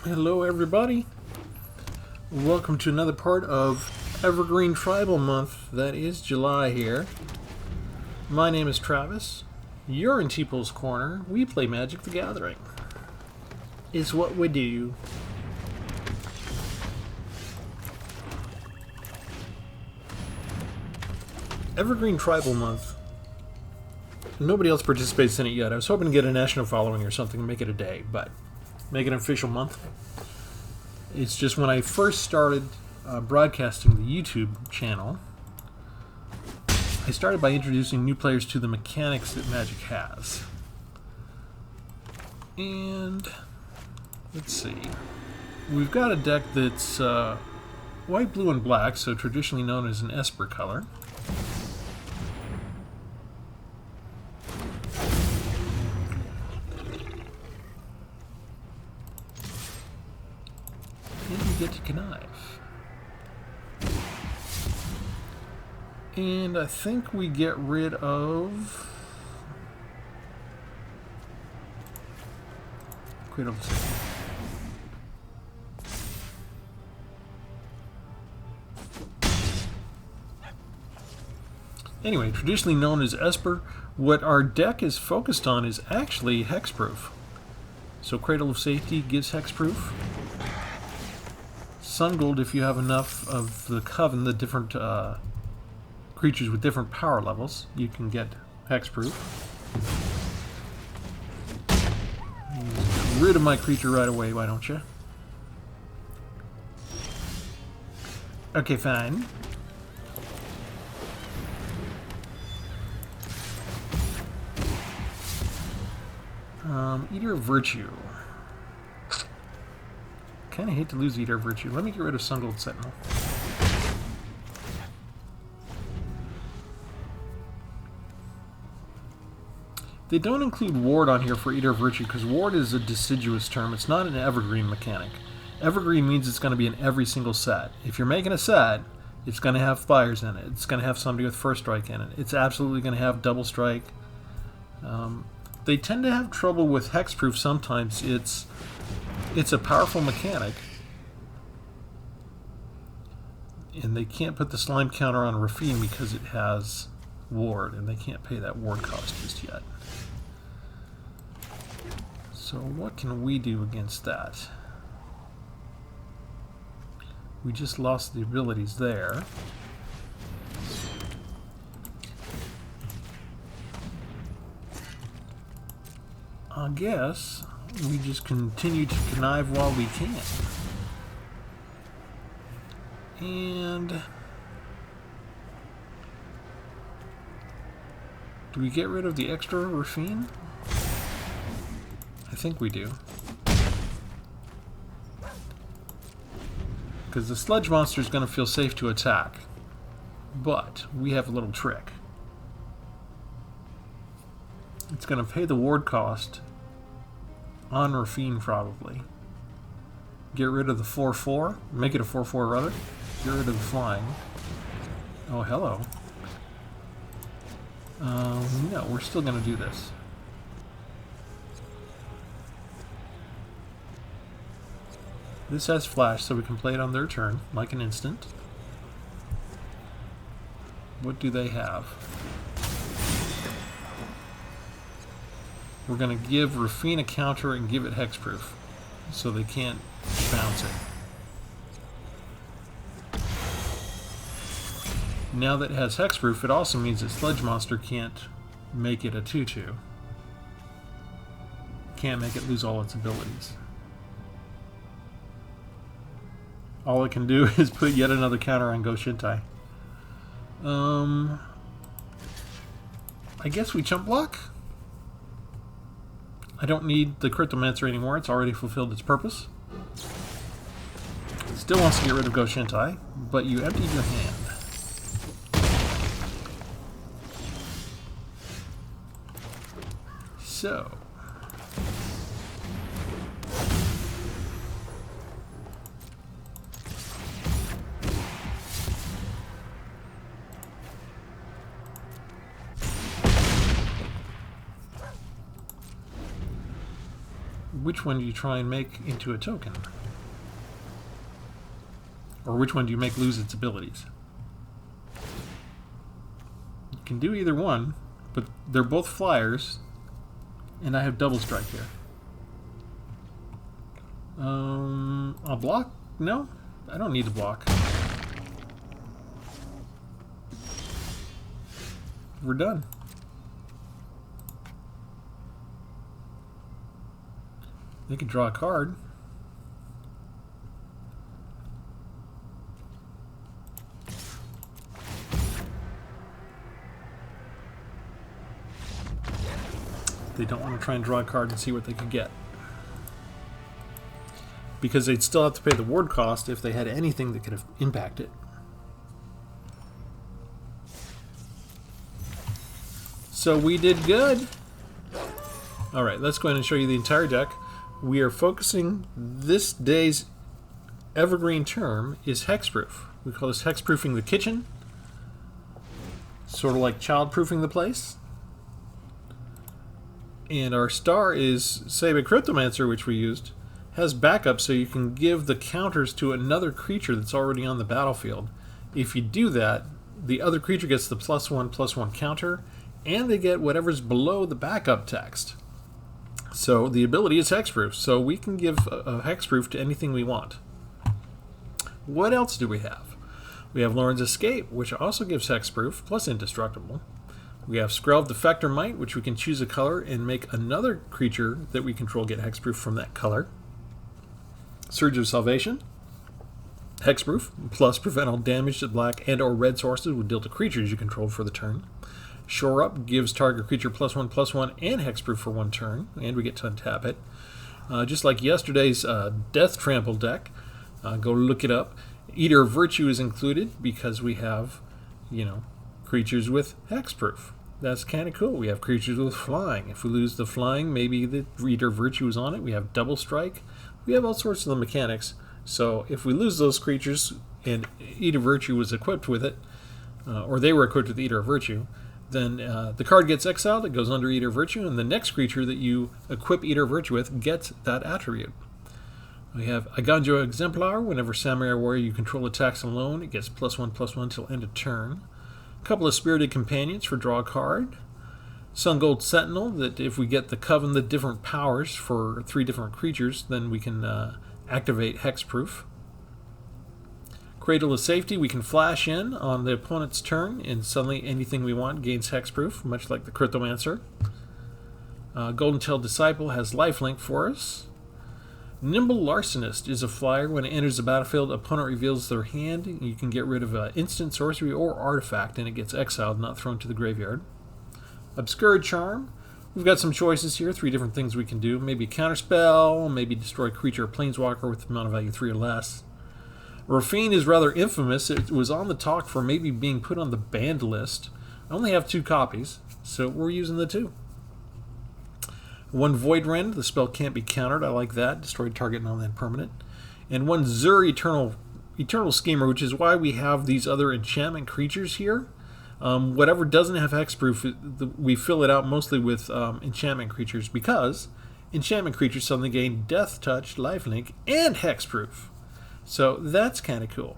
Hello everybody, welcome to another part of Evergreen Tribal Month. That is July here. My name is Travis. You're in Tpull's Corner. We play Magic the Gathering. Is what we do. Evergreen Tribal Month. Nobody else participates in it yet. I was hoping to get a national following or something and make it a day, but make it an official month. It's just when I first started broadcasting the YouTube channel, I started by introducing new players to the mechanics that Magic has. And let's see. We've got a deck that's white, blue, and black, so traditionally known as an Esper color. Get to connive. And I think we get rid of Cradle of Safety. Anyway, traditionally known as Esper, what our deck is focused on is actually Hexproof. So Cradle of Safety gives Hexproof. Sun Gold, if you have enough of the Coven, the different creatures with different power levels, you can get Hexproof. Get rid of my creature right away, why don't you? Okay, fine. Eater of Virtue. Kind of hate to lose Eater of Virtue. Let me get rid of Sun Gold Sentinel. They don't include Ward on here for Eater of Virtue because Ward is a deciduous term. It's not an Evergreen mechanic. Evergreen means it's going to be in every single set. If you're making a set, it's going to have flyers in it. It's going to have somebody with first strike in it. It's absolutely going to have double strike. They tend to have trouble with hexproof sometimes. It's a powerful mechanic, and they can't put the slime counter on Rafine because it has Ward, and they can't pay that Ward cost just yet. So what can we do against that? We just lost the abilities there. I guess we just continue to connive while we can. And do we get rid of the extra Rafine? I think we do. Because the sludge monster is going to feel safe to attack. But we have a little trick. It's going to pay the ward cost on Rafine, probably. Get rid of the 4/4. Make it a 4/4 rather. Get rid of the flying. Oh, hello. No, we're still going to do this. This has flash, so we can play it on their turn, like an instant. What do they have? We're going to give Rafine a counter and give it hexproof, so they can't bounce it. Now that it has hexproof, it also means that Sludge Monster can't make it a 2/2. Can't make it lose all its abilities. All it can do is put yet another counter on Go Shintai. I guess we chump block? I don't need the Cryptomancer anymore, it's already fulfilled its purpose. Still wants to get rid of Go Shintai, but you emptied your hand. So which one do you try and make into a token? Or which one do you make lose its abilities? You can do either one, but they're both flyers, and I have double strike here. I'll block? No, I don't need to block. We're done. They can draw a card. They don't want to try and draw a card and see what they could get. Because they'd still have to pay the ward cost if they had anything that could have impacted it. So we did good. Alright, let's go ahead and show you the entire deck. We are focusing, this day's evergreen term is hexproof. We call this hexproofing the kitchen. Sort of like childproofing the place. And our star is Saber Cryptomancer, which we used, has backup so you can give the counters to another creature that's already on the battlefield. If you do that, the other creature gets the +1/+1 counter, and they get whatever's below the backup text. So the ability is hexproof, so we can give a hexproof to anything we want. What else do we have? We have Lauren's Escape, which also gives hexproof, plus indestructible. We have Skrelv Defector Might, which we can choose a color and make another creature that we control get hexproof from that color. Surge of Salvation, hexproof, plus prevent all damage to black and or red sources would deal to creatures you control for the turn. Shore Up gives target creature +1/+1 and hexproof for one turn, and we get to untap it. Just like yesterday's Death Trample deck, go look it up. Eater of Virtue is included because we have, you know, creatures with hexproof. That's kind of cool. We have creatures with flying. If we lose the flying, maybe the Eater of Virtue is on it. We have double strike. We have all sorts of the mechanics. So if we lose those creatures and Eater of Virtue was equipped with it, or they were equipped with Eater of Virtue, then the card gets exiled, it goes under Eater of Virtue, and the next creature that you equip Eater of Virtue with gets that attribute. We have Aganjo Exemplar. Whenever Samurai Warrior you control attacks alone, it gets +1/+1 till end of turn. A couple of Spirited Companions for draw a card. Sun Gold Sentinel, that if we get the Coven the different powers for 3 different creatures, then we can activate hexproof. Cradle of Safety, we can flash in on the opponent's turn, and suddenly anything we want gains hexproof, much like the Cryptomancer. Golden Tail Disciple has lifelink for us. Nimble Larcenist is a flyer. When it enters the battlefield, opponent reveals their hand. You can get rid of an instant, sorcery, or artifact, and it gets exiled, not thrown to the graveyard. Obscured Charm. We've got some choices here, 3 different things we can do. Maybe counterspell, maybe destroy creature or planeswalker with amount of value 3 or less. Rafine is rather infamous. It was on the talk for maybe being put on the banned list. I only have 2 copies, so we're using the 2. 1 Void Rend, the spell can't be countered. I like that. Destroy target non-land permanent. And 1 Zur Eternal Schemer, which is why we have these other enchantment creatures here. Whatever doesn't have hexproof, we fill it out mostly with enchantment creatures, because enchantment creatures suddenly gain Death Touch, Lifelink, and hexproof. So that's kind of cool.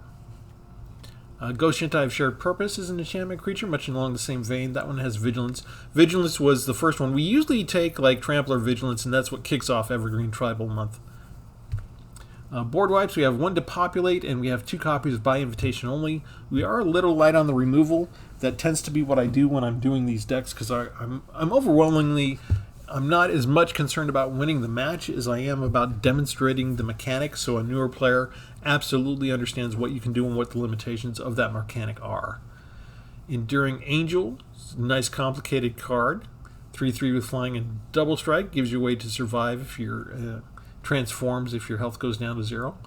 Ghost Shintai of Shared Purpose is an enchantment creature, much along the same vein. That one has Vigilance. Vigilance was the first one. We usually take like Trampler Vigilance, and that's what kicks off Evergreen Tribal Month. Board wipes, we have 1 Depopulate, and we have 2 copies by invitation only. We are a little light on the removal. That tends to be what I do when I'm doing these decks, because I'm overwhelmingly... I'm not as much concerned about winning the match as I am about demonstrating the mechanics, so a newer player absolutely understands what you can do and what the limitations of that mechanic are. Enduring Angel, nice complicated card. 3/3 with flying and double strike, gives you a way to survive if your transforms if your health goes down to 0.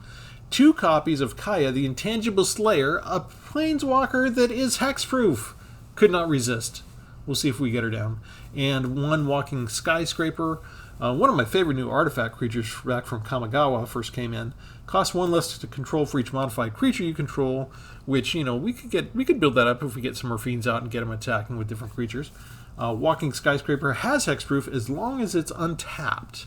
2 copies of Kaya, the Intangible Slayer, a planeswalker that is hexproof. Could not resist. We'll see if we get her down. And 1 Walking Skyscraper, one of my favorite new artifact creatures back from Kamigawa first came in. Costs 1 less to control for each modified creature you control, which, you know, we could build that up if we get some Morphines out and get them attacking with different creatures. Walking Skyscraper has hexproof as long as it's untapped.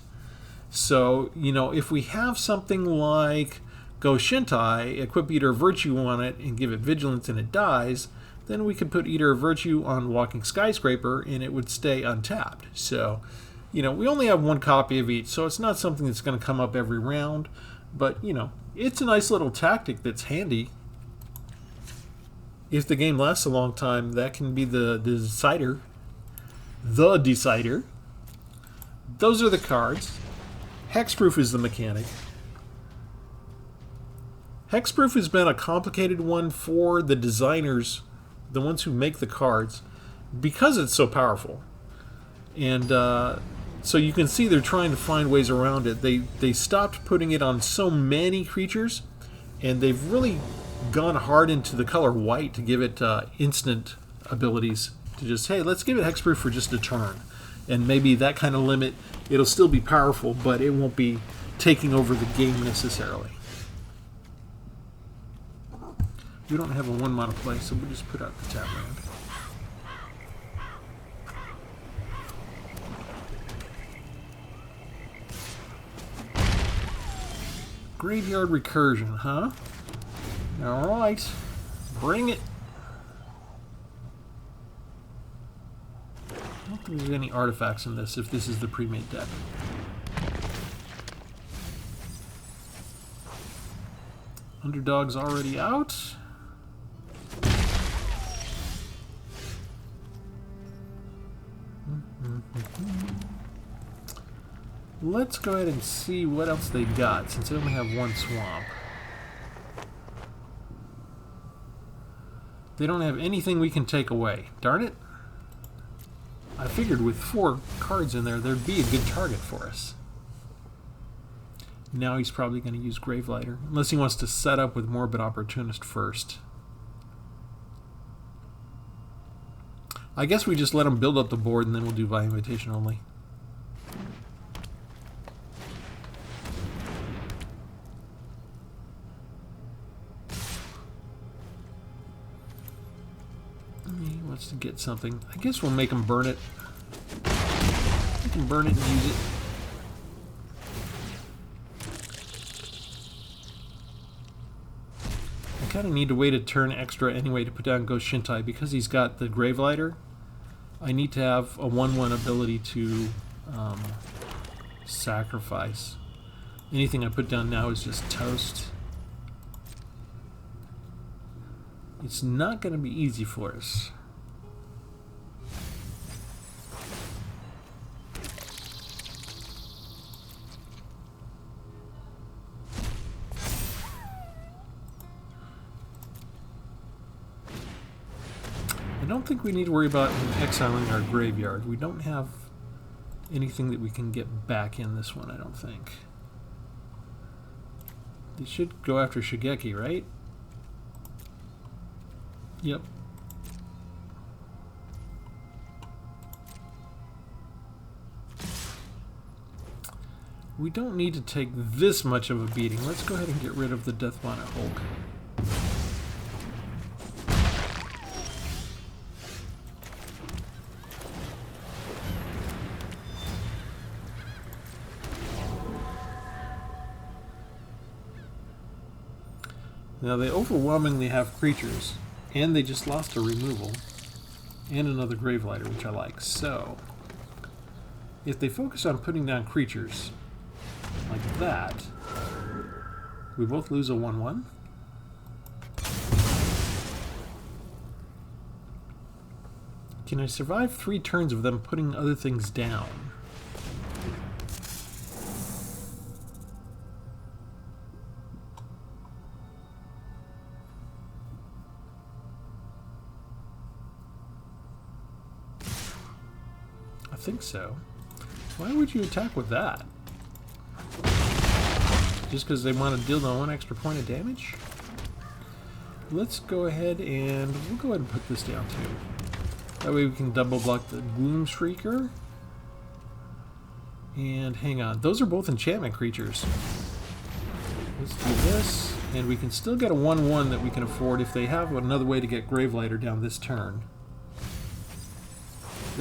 So, you know, if we have something like Go Shintai, equip Eater of Virtue on it and give it Vigilance and it dies, then we could put Eater of Virtue on Walking Skyscraper and it would stay untapped. So, you know, we only have one copy of each, so it's not something that's going to come up every round. But, you know, it's a nice little tactic that's handy. If the game lasts a long time, that can be the decider. The decider. Those are the cards. Hexproof is the mechanic. Hexproof has been a complicated one for the designers, the ones who make the cards, because it's so powerful. And so you can see they're trying to find ways around it. They stopped putting it on so many creatures, and they've really gone hard into the color white to give it instant abilities. To just, hey, let's give it Hexproof for just a turn. And maybe that kind of limit, it'll still be powerful, but it won't be taking over the game necessarily. We don't have a 1-mana play, so we'll just put out the tap land. Graveyard Recursion, huh? Alright. Bring it. I don't think there's any artifacts in this if this is the pre-made deck. Underdog's already out. Let's go ahead and see what else they got, since they only have one swamp. They don't have anything we can take away. Darn it. I figured with 4 cards in there, there'd be a good target for us. Now he's probably going to use Gravelighter, unless he wants to set up with Morbid Opportunist first. I guess we just let him build up the board, and then we'll do by invitation only. He wants to get something. I guess we'll make him burn it. We can burn it and use it. I kind of need to wait a turn extra anyway to put down Ghost Shintai because he's got the Gravelighter. I need to have a 1/1 ability to sacrifice. Anything I put down now is just toast. It's not going to be easy for us. I don't think we need to worry about exiling our graveyard. We don't have anything that we can get back in this one, I don't think. They should go after Shigeki, right? Yep. We don't need to take this much of a beating. Let's go ahead and get rid of the Death Bonnet Hulk. Now they overwhelmingly have creatures, and they just lost a removal, and another Gravelighter, which I like. So, if they focus on putting down creatures like that, we both lose a 1/1. Can I survive 3 turns of them putting other things down? I think so. Why would you attack with that? Just because they want to deal the 1 extra point of damage? Let's go ahead and we'll go ahead and put this down too. That way we can double block the Gloom Shrieker. And hang on, those are both enchantment creatures. Let's do this, and we can still get a 1/1 that we can afford if they have another way to get Gravelighter down this turn.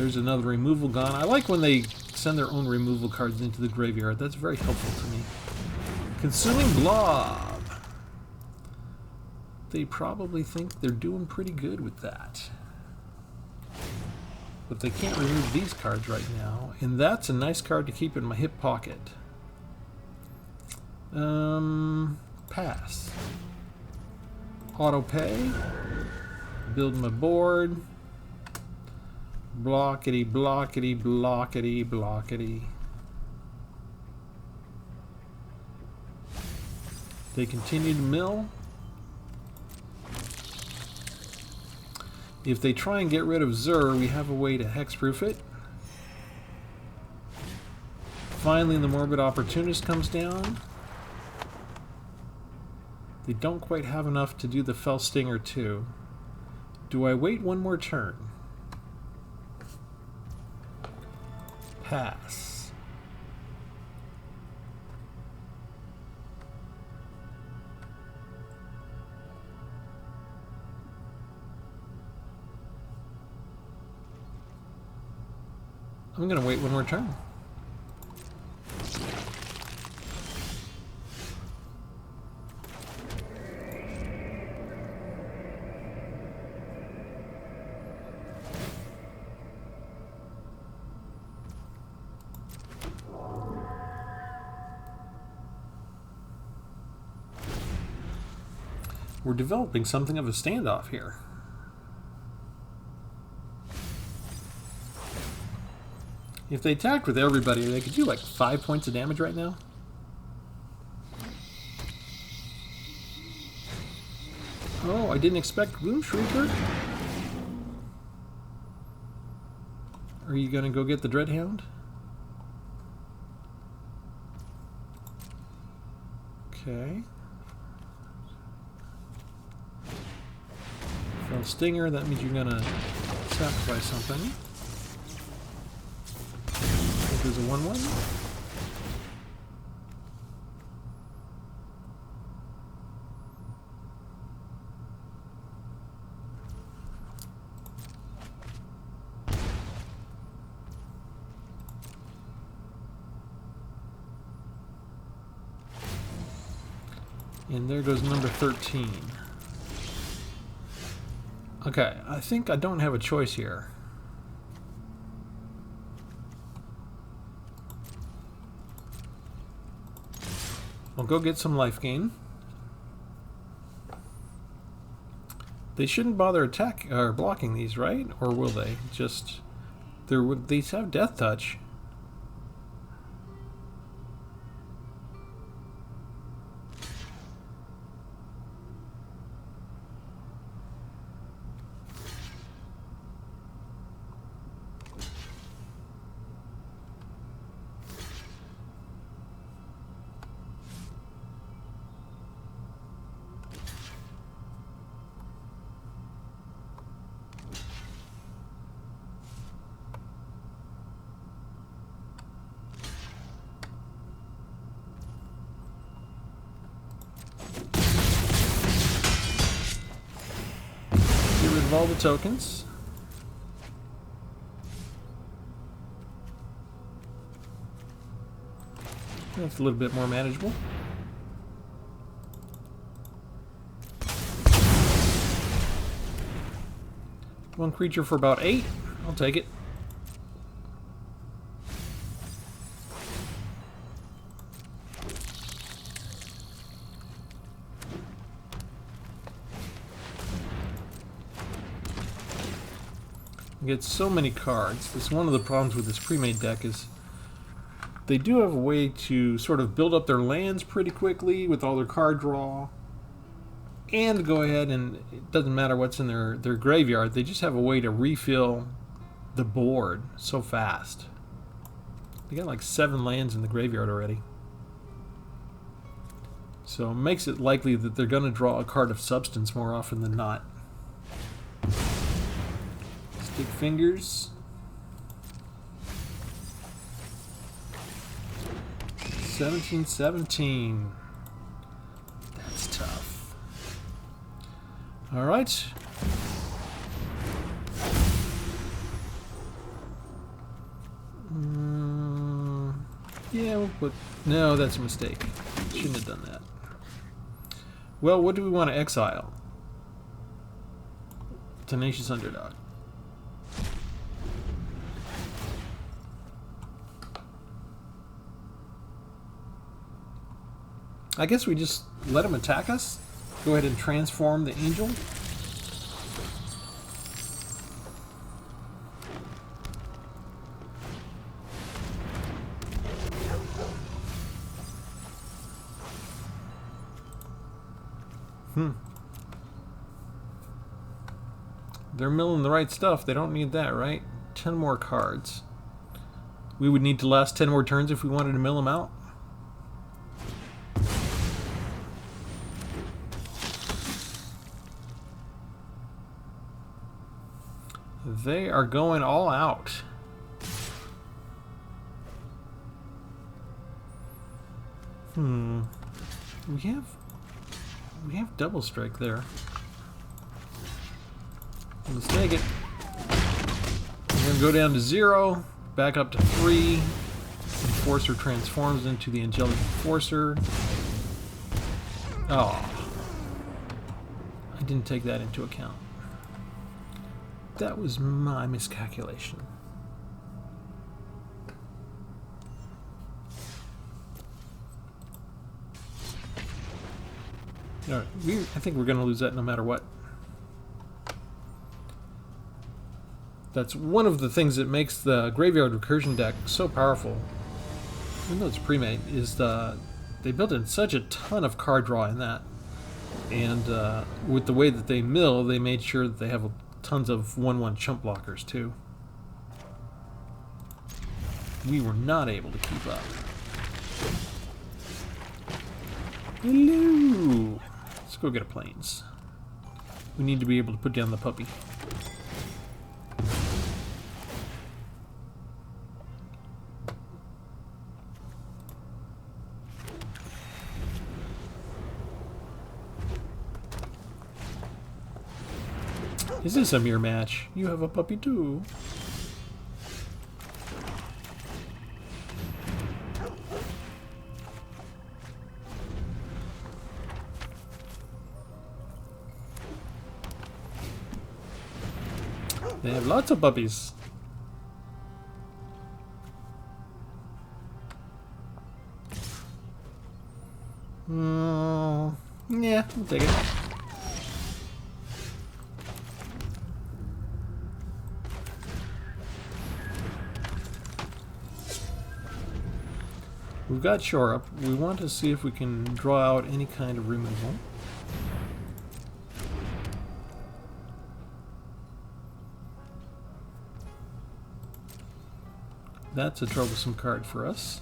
There's another removal gone. I like when they send their own removal cards into the graveyard. That's very helpful to me. Consuming Blob. They probably think they're doing pretty good with that. But they can't remove these cards right now. And that's a nice card to keep in my hip pocket. Pass. Auto pay. Build my board. Blockety, blockety, blockety, blockety. They continue to mill. If they try and get rid of Zur, we have a way to hexproof it. Finally, the Morbid Opportunist comes down. They don't quite have enough to do the Fell Stinger too. Do I wait one more turn? Pass. I'm gonna wait one more turn. We're developing something of a standoff here. If they attacked with everybody, they could do like 5 points of damage right now. Oh, I didn't expect Gloom Shrieker. Are you gonna go get the Dreadhound? Okay. Fell Stinger, that means you're gonna sacrifice something. There's a 1/1. And there goes number 13. Okay, I think I don't have a choice here. I'll go get some life gain. They shouldn't bother attacking or blocking these, right? Or will they? Just these have Death Touch. All the tokens. That's a little bit more manageable. One creature for about 8. I'll take it. Get so many cards. That's one of the problems with this pre-made deck is they do have a way to sort of build up their lands pretty quickly with all their card draw, and go ahead and it doesn't matter what's in their graveyard. They just have a way to refill the board so fast. They got like 7 lands in the graveyard already, so it makes it likely that they're going to draw a card of substance more often than not. Stick fingers. 17-17. That's tough. All right. Yeah, we'll put... No, that's a mistake. Shouldn't have done that. Well, what do we want to exile? Tenacious Underdog. I guess we just let him attack us? Go ahead and transform the angel? They're milling the right stuff. They don't need that, right? 10 more cards. We would need to last 10 more turns if we wanted to mill them out. They are going all out. We have double strike there. Let's take it. We're going to go down to 0, back up to 3. Enforcer transforms into the Angelic Enforcer. Oh. I didn't take that into account. That was my miscalculation. Alright, I think we're going to lose that no matter what. That's one of the things that makes the Graveyard Recursion deck so powerful, even though it's pre-made, is they built in such a ton of card draw in that. And with the way that they mill, they made sure that they have tons of 1/1 chump blockers too. We were not able to keep up. Hello! Let's go get a planes. We need to be able to put down the puppy. Is this a mirror match? You have a puppy too. They have lots of puppies. Yeah, we'll take it. We've got Shore Up. We want to see if we can draw out any kind of removal. That's a troublesome card for us.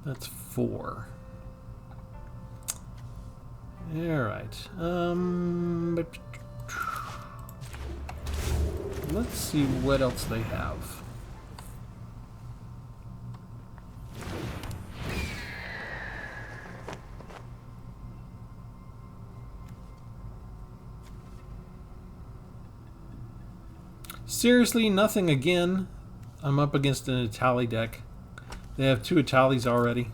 That's 4. Alright. But let's see what else they have. Seriously, nothing again. I'm up against an Itali deck. They have 2 Italis already.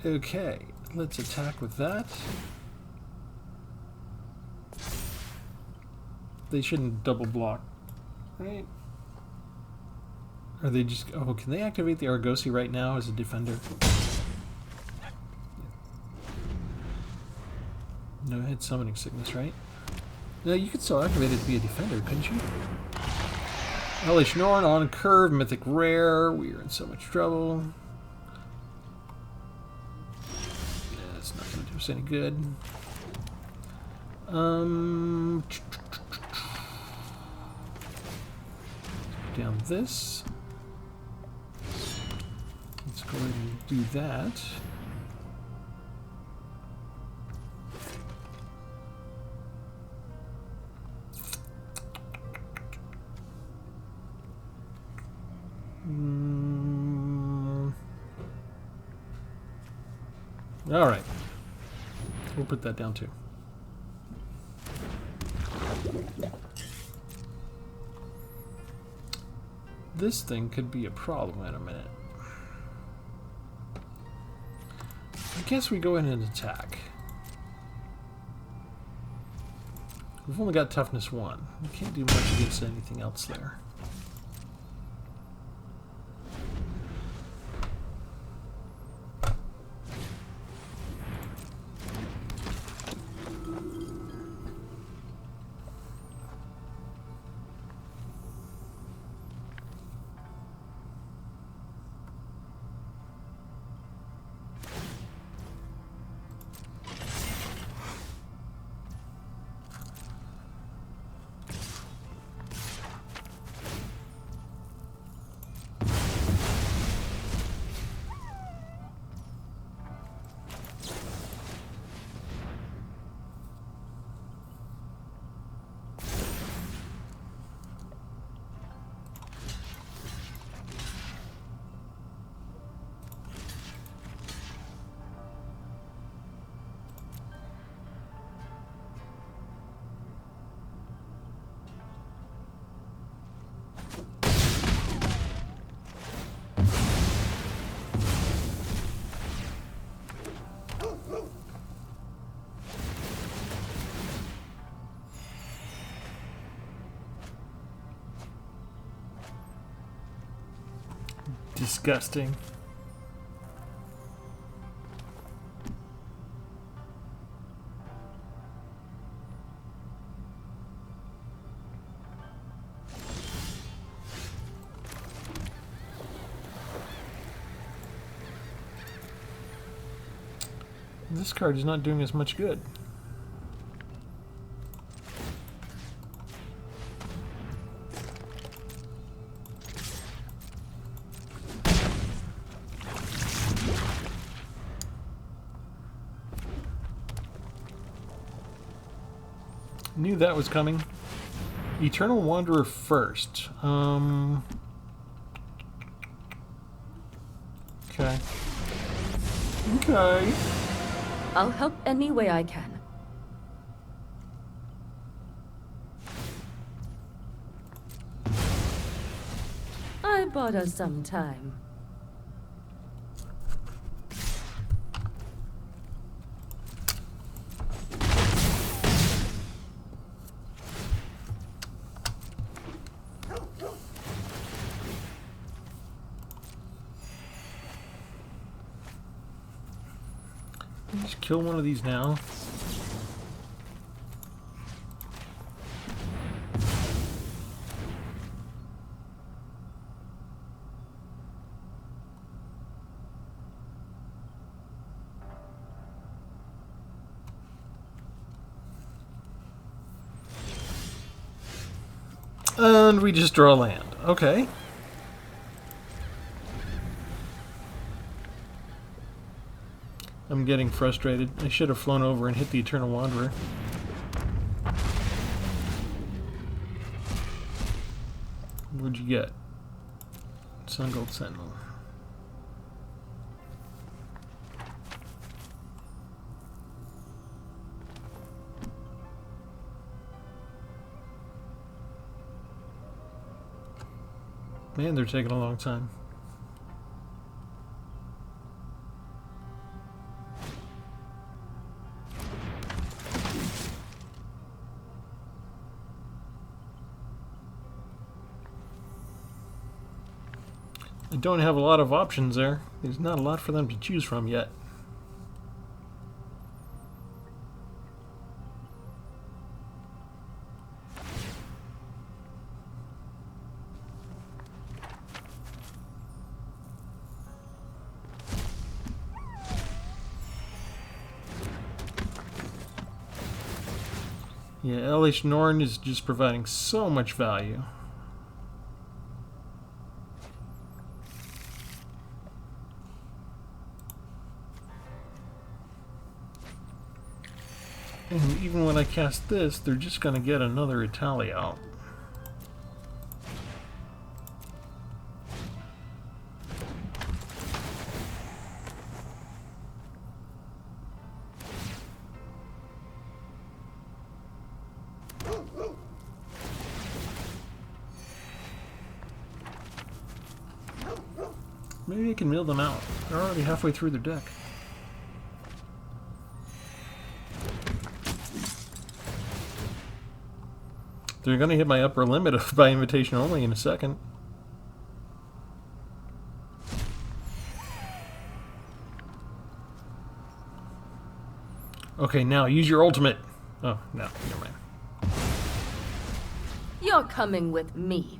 Okay, let's attack with that. They shouldn't double block, right? Or they just... Oh, can they activate the Argosy right now as a defender? No, it had Summoning Sickness, right? No, you could still activate it to be a defender, couldn't you? Hellish Norn on curve, Mythic Rare. We are in so much trouble. Yeah, it's not going to do us any good. Down this. Let's go ahead and do that. Alright. We'll put that down too. This thing could be a problem in a minute. I guess we go in and attack. We've only got toughness 1. We can't do much against anything else there. Disgusting. This card is not doing us much good. Knew that was coming. Eternal Wanderer first. Okay. Okay. I'll help any way I can. I bought us some time. Just kill one of these now. And we just draw land. Okay. I'm getting frustrated. I should have flown over and hit the Eternal Wanderer. What'd you get? Sun Gold Sentinel. Man, they're taking a long time. I don't have a lot of options there. There's not a lot for them to choose from yet. Yeah, LH Norn is just providing so much value. And even when I cast this, they're just going to get another Italia out. Maybe I can mill them out. They're already halfway through their deck. They're going to hit my upper limit of by invitation only in a second. Okay, now use your ultimate. Oh, no, never mind. You're coming with me.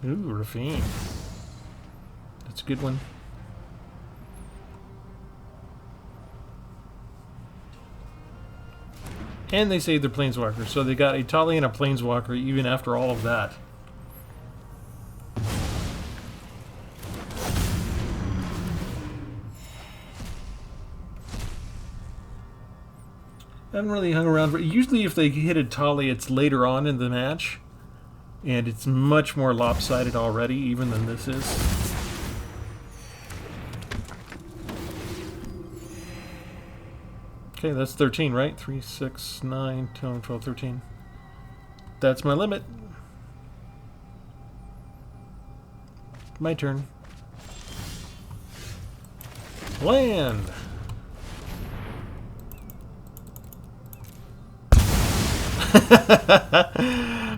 Ooh, Rafine. That's a good one. And they saved their Planeswalker, so they got a Tali and a Planeswalker even after all of that. I haven't really hung around, but usually if they hit a Tali, it's later on in the match. And it's much more lopsided already, even than this is. Okay, that's 13, right? 3, 6, 9, 10, 12, 13. That's my limit. My turn. Land!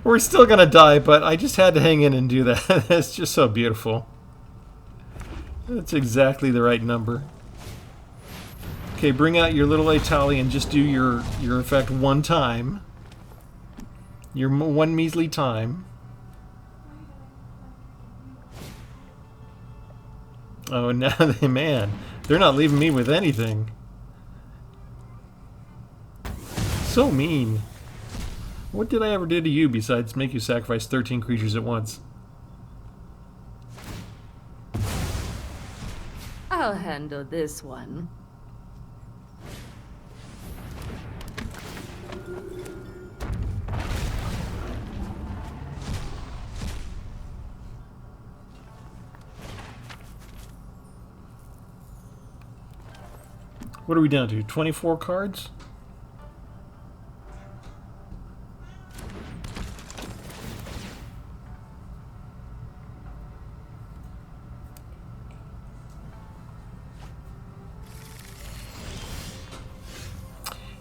We're still gonna die, but I just had to hang in and do that. That's just so beautiful. That's exactly the right number. Okay, bring out your little Atali and just do your effect one time. Your one measly time. Oh, now they, man, they're not leaving me with anything. So mean. What did I ever do to you besides make you sacrifice 13 creatures at once? I'll handle this one. What are we down to? 24 cards?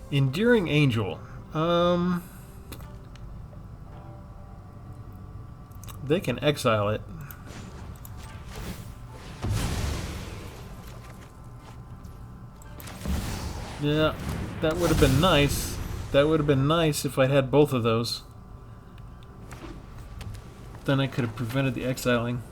Enduring Angel. They can exile it. Yeah, that would have been nice. That would have been nice if I had both of those. Then I could have prevented the exiling.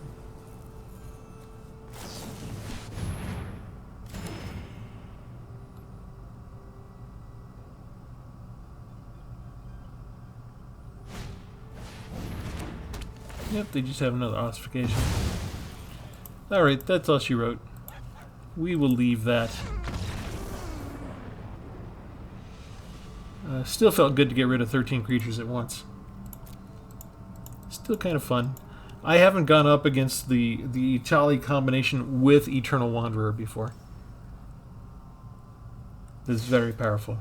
Yep, they just have another ossification. Alright, that's all she wrote. We will leave that. Still felt good to get rid of 13 creatures at once. Still kind of fun. I haven't gone up against the Tali combination with Eternal Wanderer before. This is very powerful.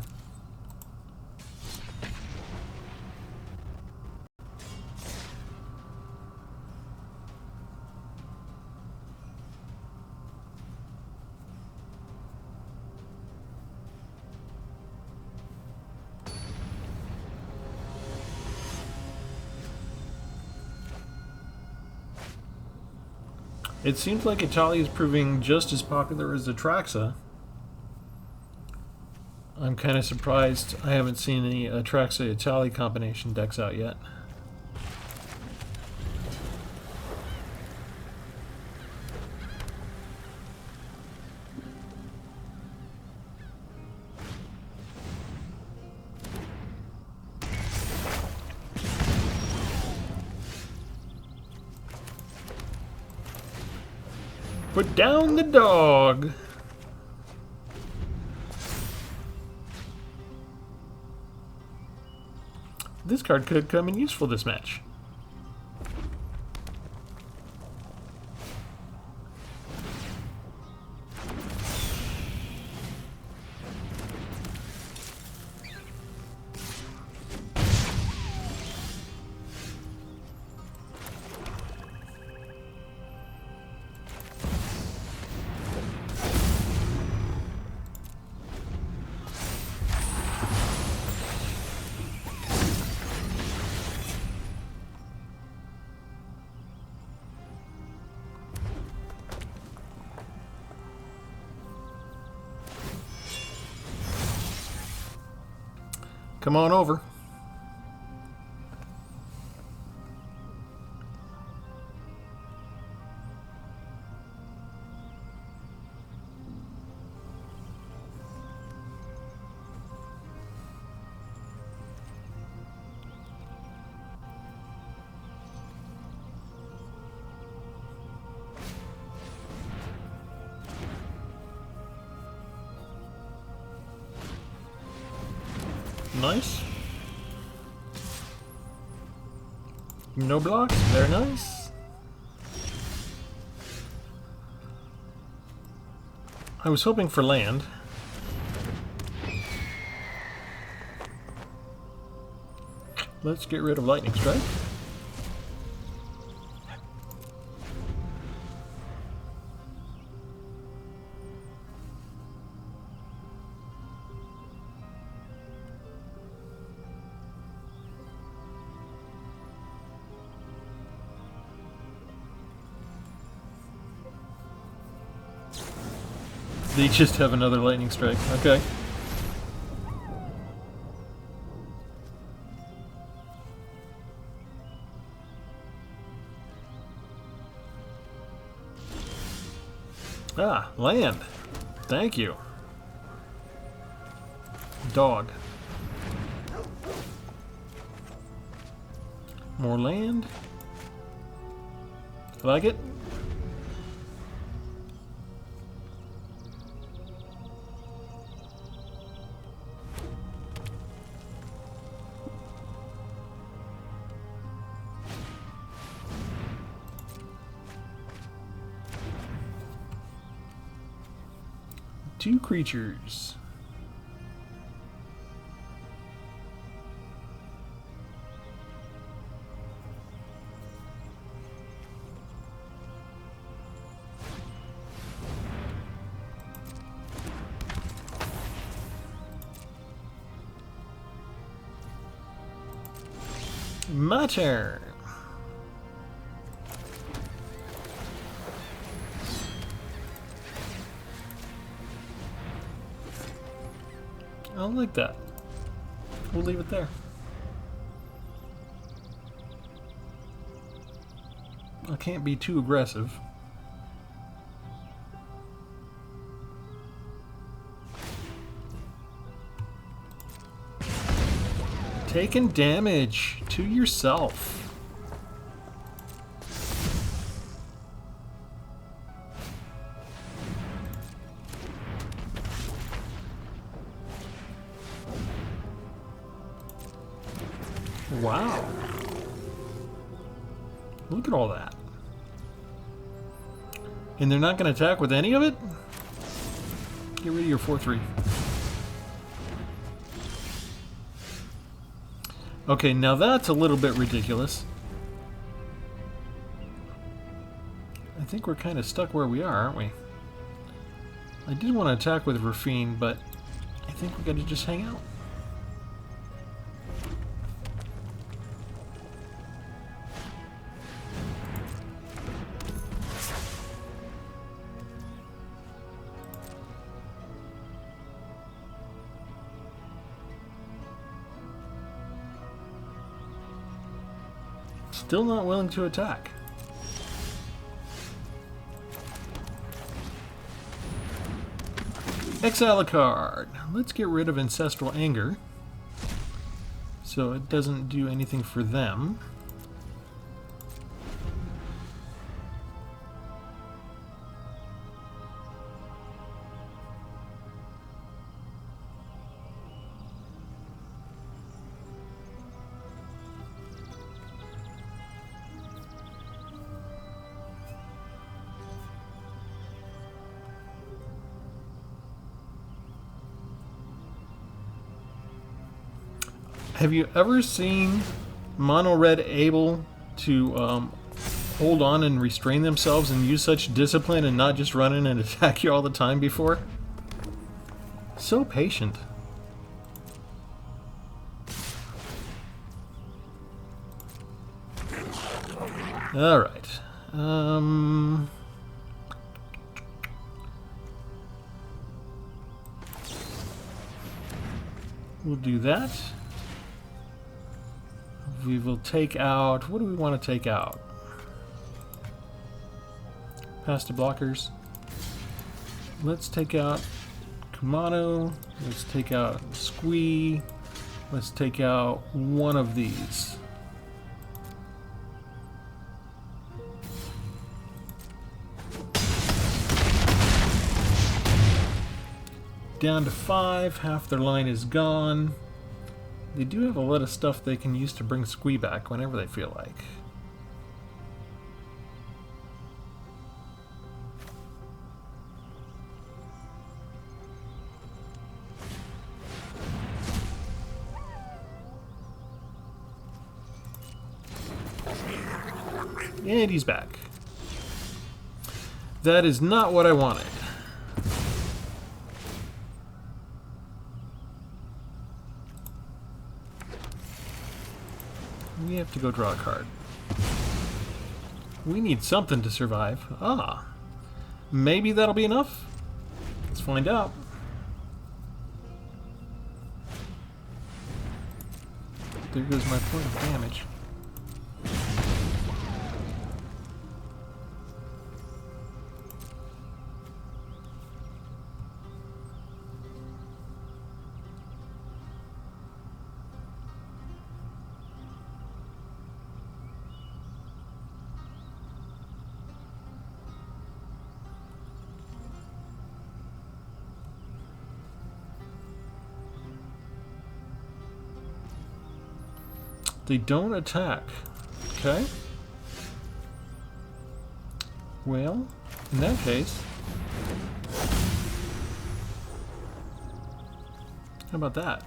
It seems like Atali is proving just as popular as Atraxa. I'm kind of surprised I haven't seen any Atraxa-Atali combination decks out yet. Put down the dog! This card could come in useful this match. Come on over. Nice. No blocks, very nice. I was hoping for land. Let's get rid of lightning strike. They just have another lightning strike. Okay. Ah, land. Thank you. Dog. More land. I like it. Two creatures. My turn. I don't like that. We'll leave it there. I can't be too aggressive. Taking damage to yourself. Wow. Look at all that. And they're not going to attack with any of it? Get rid of your 4/3. Okay, now that's a little bit ridiculous. I think we're kind of stuck where we are, aren't we? I did want to attack with Rafine, but I think we got to just hang out. Still not willing to attack. Exile a card. Let's get rid of Ancestral Anger, so it doesn't do anything for them. Have you ever seen mono red able to hold on and restrain themselves and use such discipline and not just run in and attack you all the time before? So patient. Alright. We'll do that. We will take out... What do we want to take out? Past the blockers. Let's take out Kumano. Let's take out Squee. Let's take out one of these. Down to 5. Half their line is gone. They do have a lot of stuff they can use to bring Squee back whenever they feel like. And he's back. That is not what I wanted. We have to go draw a card. We need something to survive. Ah. Maybe that'll be enough? Let's find out. There goes my point of damage. They don't attack. Okay. Well, in that case... How about that?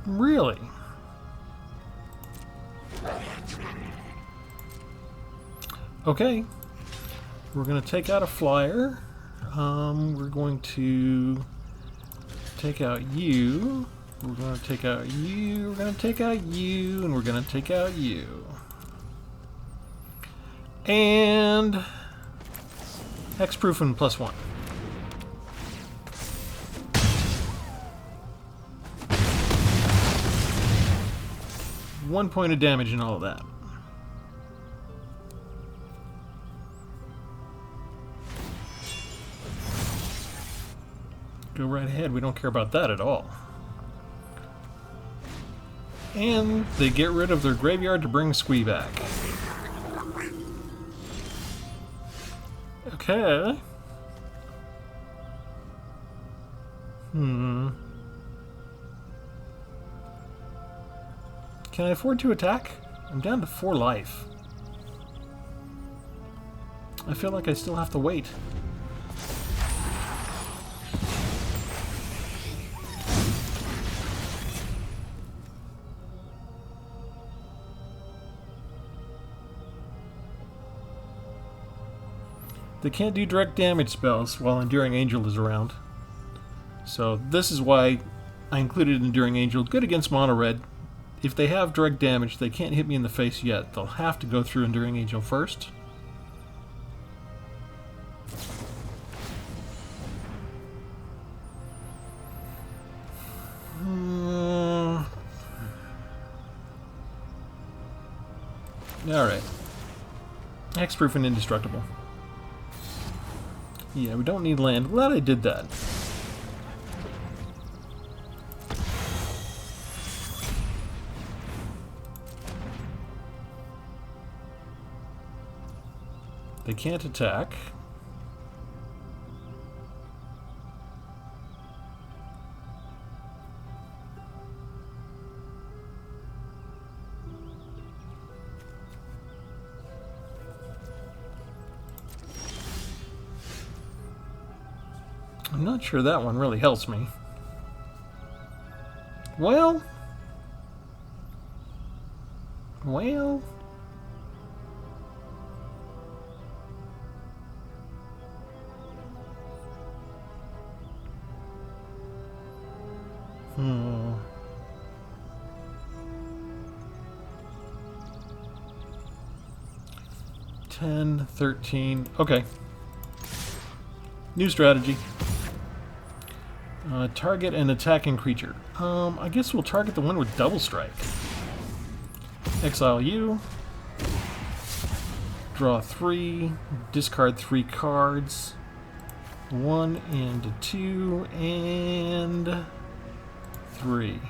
Really? Okay. We're going to take out a flyer. We're going to take out you. We're going to take out you. We're going to take out you. And we're going to take out you. And Hexproofing +1. 1 point of damage and all of that. Go right ahead, we don't care about that at all. And they get rid of their graveyard to bring Squee back. Okay. Can I afford to attack? I'm down to 4 life. I feel like I still have to wait. They can't do direct damage spells while Enduring Angel is around. So this is why I included Enduring Angel. Good against mono red. If they have direct damage, they can't hit me in the face yet. They'll have to go through Enduring Angel first. Alright. Hexproof and indestructible. Yeah, we don't need land. Glad I did that. They can't attack. I'm not sure that one really helps me. Well... Hmm. 10, 13. Okay. New strategy. Target an attacking creature. I guess we'll target the one with double strike. Exile you. Draw 3. Discard 3 cards. 1 and 2 and 3.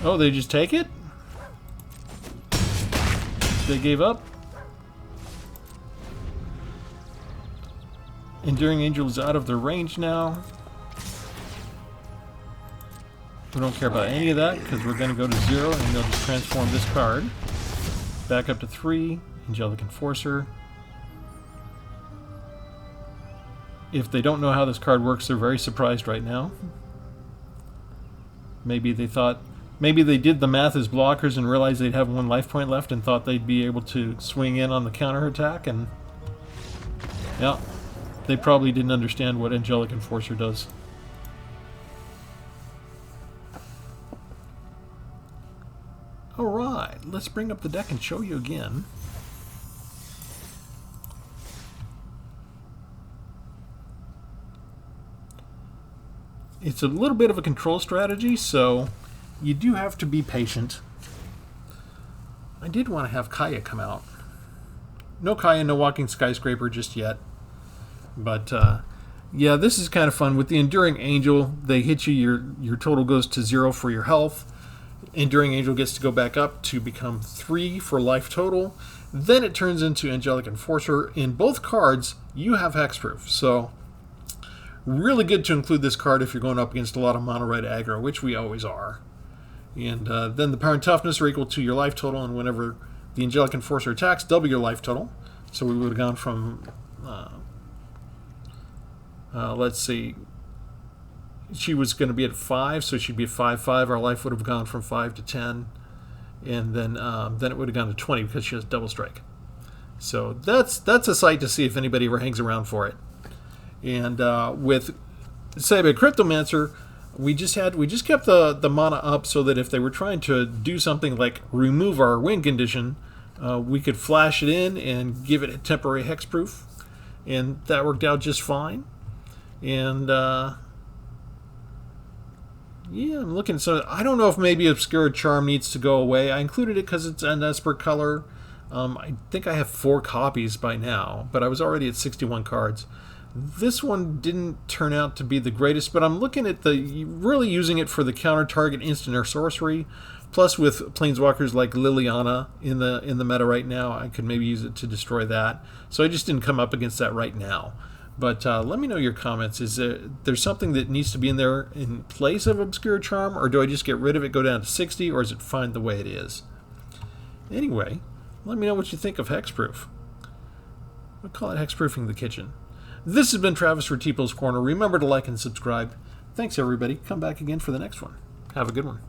Oh, they just take it? They gave up? Enduring Angel is out of their range now. We don't care about any of that because we're going to go to 0 and they'll just transform this card. Back up to 3. Angelic Enforcer. If they don't know how this card works, they're very surprised right now. Maybe they thought... Maybe they did the math as blockers and realized they'd have 1 life point left and thought they'd be able to swing in on the counterattack, and... yeah, they probably didn't understand what Angelic Enforcer does. Alright, let's bring up the deck and show you again. It's a little bit of a control strategy, so... you do have to be patient. I did want to have Kaya come out. No Kaya, no Walking Skyscraper just yet. But, yeah, this is kind of fun. With the Enduring Angel, they hit you, your total goes to 0 for your health. Enduring Angel gets to go back up to become 3 for life total. Then it turns into Angelic Enforcer. In both cards, you have Hexproof. So, really good to include this card if you're going up against a lot of mono red aggro, which we always are. And then the power and toughness are equal to your life total, and whenever the Angelic Enforcer attacks, double your life total. So we would have gone from, let's see, she was going to be at 5, so she'd be at 5/5. Our life would have gone from 5 to 10, and then it would have gone to 20 because she has double strike. So that's a sight to see if anybody ever hangs around for it. And with Sabe Cryptomancer, we just kept the mana up so that if they were trying to do something like remove our win condition, we could flash it in and give it a temporary hexproof, and that worked out just fine. And yeah, I'm looking. So I don't know if maybe Obscure Charm needs to go away. I included it because it's an Esper color. I think I have 4 copies by now, but I was already at 61 cards. This one didn't turn out to be the greatest, but I'm looking at really using it for the counter target instant or sorcery. Plus, with planeswalkers like Liliana in the meta right now, I could maybe use it to destroy that. So I just didn't come up against that right now. But let me know your comments. Is there's something that needs to be in there in place of Obscure Charm, or do I just get rid of it, go down to 60, or is it fine the way it is? Anyway, let me know what you think of Hexproof. We'll call it Hexproofing the Kitchen. This has been Travis for Tpull's Corner. Remember to like and subscribe. Thanks, everybody. Come back again for the next one. Have a good one.